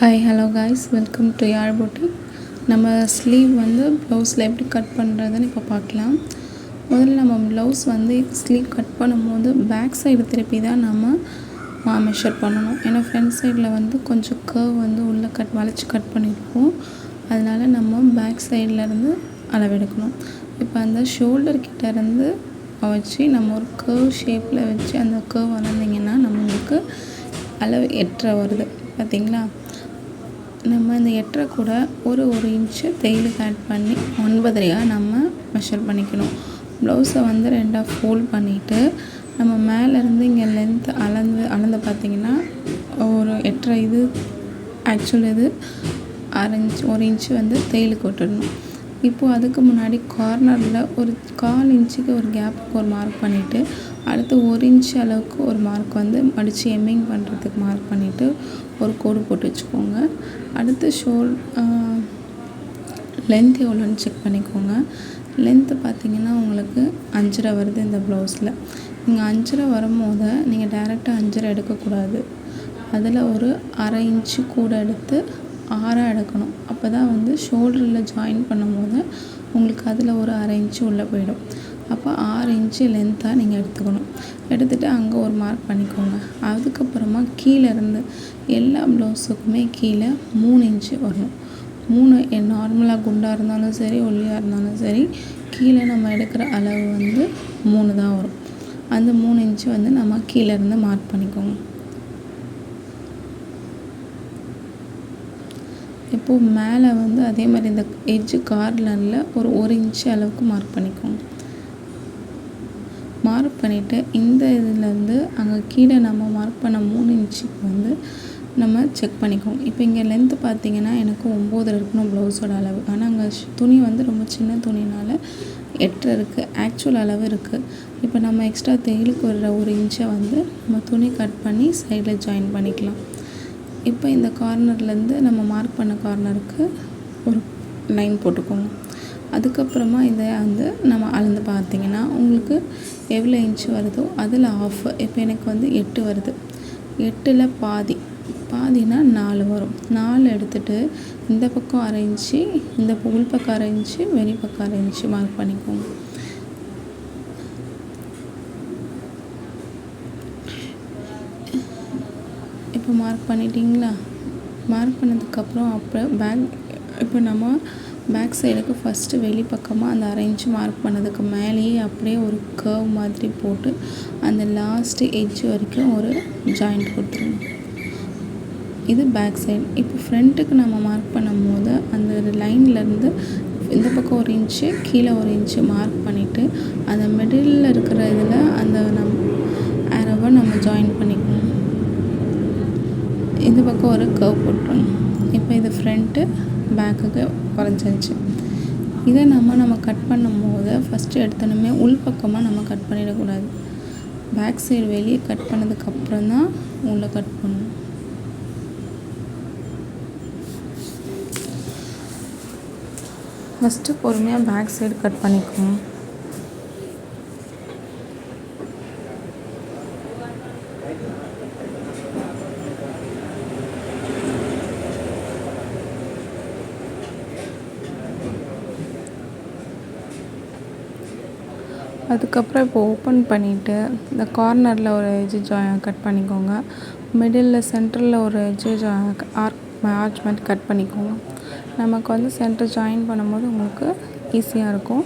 Hi hello guys, welcome to யார் boutique. நம்ம sleeve வந்து ப்ளவுஸில் எப்படி கட் பண்ணுறதுன்னு இப்போ பார்க்கலாம். முதல்ல நம்ம ப்ளவுஸ் வந்து ஸ்லீவ் கட் பண்ணும்போது பேக் சைடு திருப்பி தான் நம்ம மெஷர் பண்ணணும். ஏன்னா ஃப்ரண்ட் சைடில் வந்து கொஞ்சம் கர்வ் வந்து உள்ளே வளைச்சி கட் பண்ணியிருப்போம். அதனால் நம்ம பேக் சைட்லேருந்து அளவெடுக்கணும். இப்போ அந்த ஷோல்டர் கிட்டேருந்து வச்சு நம்ம ஒரு கர்வ் ஷேப்பில் வச்சு அந்த கர்வ் அளந்திங்கன்னா நம்மளுக்கு அளவு 8.5 வருது. பார்த்திங்களா? நம்ம இந்த 8.5 கூட ஒரு இன்ச்சு தையலுக்கு ஆட் பண்ணி 9.5 நம்ம மெஷர் பண்ணிக்கணும். ப்ளவுஸை வந்து 2 ஃபோல்ட் பண்ணிவிட்டு நம்ம மேலேருந்து இங்கே லென்த் அளந்து பார்த்திங்கன்னா ஒரு 8.5 இது ஆக்சுவல் இது 1 இன்ச்சு வந்து தையலுக்கு விட்டுடணும். இப்போது அதுக்கு முன்னாடி கார்னரில் ஒரு 1/4 இன்ச்சுக்கு ஒரு கேப்புக்கு ஒரு மார்க் பண்ணிவிட்டு அடுத்து 1 இன்ச்சு அளவுக்கு ஒரு மார்க் வந்து மடித்து எம்மிங் பண்ணுறதுக்கு மார்க் பண்ணிவிட்டு ஒரு கோடு போட்டு வச்சுக்கோங்க. அடுத்து லென்த் எவ்வளோன்னு செக் பண்ணிக்கோங்க. லென்த்து பார்த்திங்கன்னா உங்களுக்கு 5.5 வருது இந்த ப்ளவுஸில். நீங்கள் 5.5 வரும்போது நீங்கள் டேரெக்டாக 5.5 எடுக்கக்கூடாது. அதில் ஒரு 1/2 இன்ச்சு கூட எடுத்து 6 எடுக்கணும். அப்போ தான் வந்து ஷோல்டரில் ஜாயின் பண்ணும்போது உங்களுக்கு அதில் ஒரு 1/2 இன்ச்சு உள்ளே போயிடும். அப்போ 6 இன்ச்சு லென்த்தாக நீங்கள் எடுத்துக்கணும். எடுத்துகிட்டு அங்கே ஒரு மார்க் பண்ணிக்கோங்க. அதுக்கப்புறமா கீழேருந்து எல்லா ப்ளவுஸுக்குமே கீழே 3 இன்ச்சு வரணும். 3 நார்மலாக குண்டாக இருந்தாலும் சரி ஒல்லியாக இருந்தாலும் சரி கீழே நம்ம எடுக்கிற அளவு வந்து 3 தான் வரும். அந்த 3 இன்ச்சு வந்து நம்ம கீழேருந்து மார்க் பண்ணிக்கோங்க. இப்போது மேலே வந்து அதே மாதிரி இந்த எட்ஜு கார்னரில் ஒரு 1 இன்ச்சு அளவுக்கு மார்க் பண்ணிக்கோங்க. மார்க் பண்ணிவிட்டு இந்த இதுலேருந்து அங்கே கீழே நம்ம மார்க் பண்ண 3 இன்ச்சுக்கு வந்து நம்ம செக் பண்ணிக்கோங்க. இப்போ இங்கே லென்த்து பார்த்திங்கன்னா எனக்கு 9 இருக்கணும் ப்ளவுஸோட அளவு. ஆனால் அங்கே துணி வந்து ரொம்ப சின்ன துணினால் 8 இருக்குது. ஆக்சுவல் அளவு இருக்குது. இப்போ நம்ம எக்ஸ்ட்ரா தையலுக்கு வர்ற 1 இன்ச்சை வந்து நம்ம துணி கட் பண்ணி சைடில் ஜாயின் பண்ணிக்கலாம். இப்போ இந்த கார்னர்லேருந்து நம்ம மார்க் பண்ண கார்னருக்கு ஒரு லைன் போட்டுக்கோங்க. அதுக்கப்புறமா இதை வந்து நம்ம அளந்து பார்த்திங்கன்னா உங்களுக்கு எவ்வளோ இன்ச்சு வருதோ அதில் ஆஃப். இப்போ எனக்கு வந்து 8 வருது. 8ல் பாதினா 4 வரும். 4 எடுத்துகிட்டு இந்த பக்கம் 1/2 இன்ச்சு, இந்த உள் பக்கம் 1/2 இன்ச்சு, வெளி பக்கம் 1/2 இன்ச்சு மார்க் பண்ணிக்கோங்க. இப்போ மார்க் பண்ணிட்டீங்களா? மார்க் பண்ணதுக்கப்புறம் இப்போ நம்ம பேக் சைடுக்கு ஃபஸ்ட்டு வெளி பக்கமாக அந்த 1/2 இன்ச்சு மார்க் பண்ணதுக்கு மேலேயே அப்படியே ஒரு கர்வ் மாதிரி போட்டு அந்த லாஸ்ட்டு எட்ஜ் வரைக்கும் ஒரு ஜாயிண்ட் கொடுத்துருங்க. இது பேக் சைடு. இப்போ ஃப்ரண்ட்டுக்கு நம்ம மார்க் பண்ணும்போது அந்த லைன்லேருந்து இந்த பக்கம் 1 இன்ச்சு கீழே 1 இன்ச்சு மார்க் பண்ணிவிட்டு அந்த மிடில் இருக்கிற இதில் அந்த ஆரோவை நம்ம ஜாயின் பண்ணிக்கணும். இந்த பக்கம் ஒரு கர்வ் போட்டுருணும். இப்போ இது ஃப்ரண்ட்டு பேக்குக்கு வரைஞ்சாச்சு. இதை நம்ம கட் பண்ணும்போது ஃபஸ்ட்டு எடுத்தோன்னே உள் பக்கமாக நம்ம கட் பண்ணிடக்கூடாது. பேக் சைடு வெளியே கட் பண்ணதுக்கப்புறம் தான் உள்ளே கட் பண்ணணும். ஃபஸ்ட்டு பொறுமையாக பேக் சைடு கட் பண்ணிக்கணும். அதுக்கப்புறம் இப்போ ஓப்பன் பண்ணிவிட்டு இந்த கார்னரில் ஒரு எட்ஜு கட் பண்ணிக்கோங்க. மிடில் சென்டரில் ஒரு எட்ஜு ஆர்ச் மாதிரி கட் பண்ணிக்கோங்க. நமக்கு வந்து சென்டர் ஜாயின் பண்ணும்போது உங்களுக்கு ஈஸியாக இருக்கும்.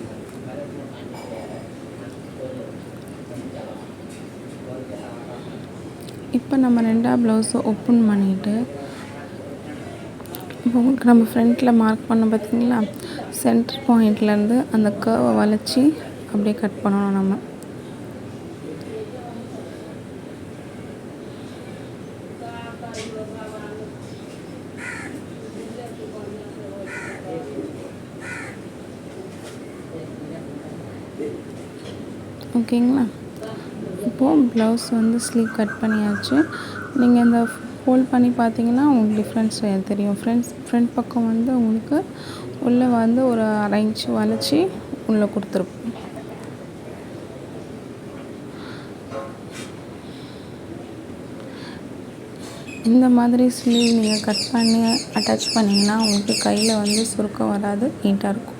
இப்போ நம்ம 2 ப்ளவுஸை ஓப்பன் பண்ணிவிட்டு இப்போ உங்களுக்கு நம்ம ஃப்ரண்ட்டில் மார்க் பண்ண பார்த்திங்களா, சென்டர் பாயிண்ட்லேருந்து அந்த கர்வை வளைச்சி அப்படியே கட் பண்ணணும் நம்ம. ஓகேங்களா? இப்போது ப்ளவுஸ் வந்து ஸ்லீவ் கட் பண்ணியாச்சு. நீங்கள் இந்த ஃபோல்ட் பண்ணி பார்த்தீங்கன்னா உங்களுக்கு டிஃப்ரென்ஸ் தெரியும். ஃப்ரண்ட் பக்கம் வந்து உங்களுக்கு உள்ளே வந்து ஒரு 1/2 இன்ச்சு வளைச்சி உள்ளே கொடுத்துருப்போம். இந்த மாதிரி ஸ்லீவ் நீங்கள் கட் பண்ணி அட்டாச் பண்ணிங்கன்னா உங்களுக்கு கையில் வந்து சுருக்கம் வராது, நீட்டாக இருக்கும்.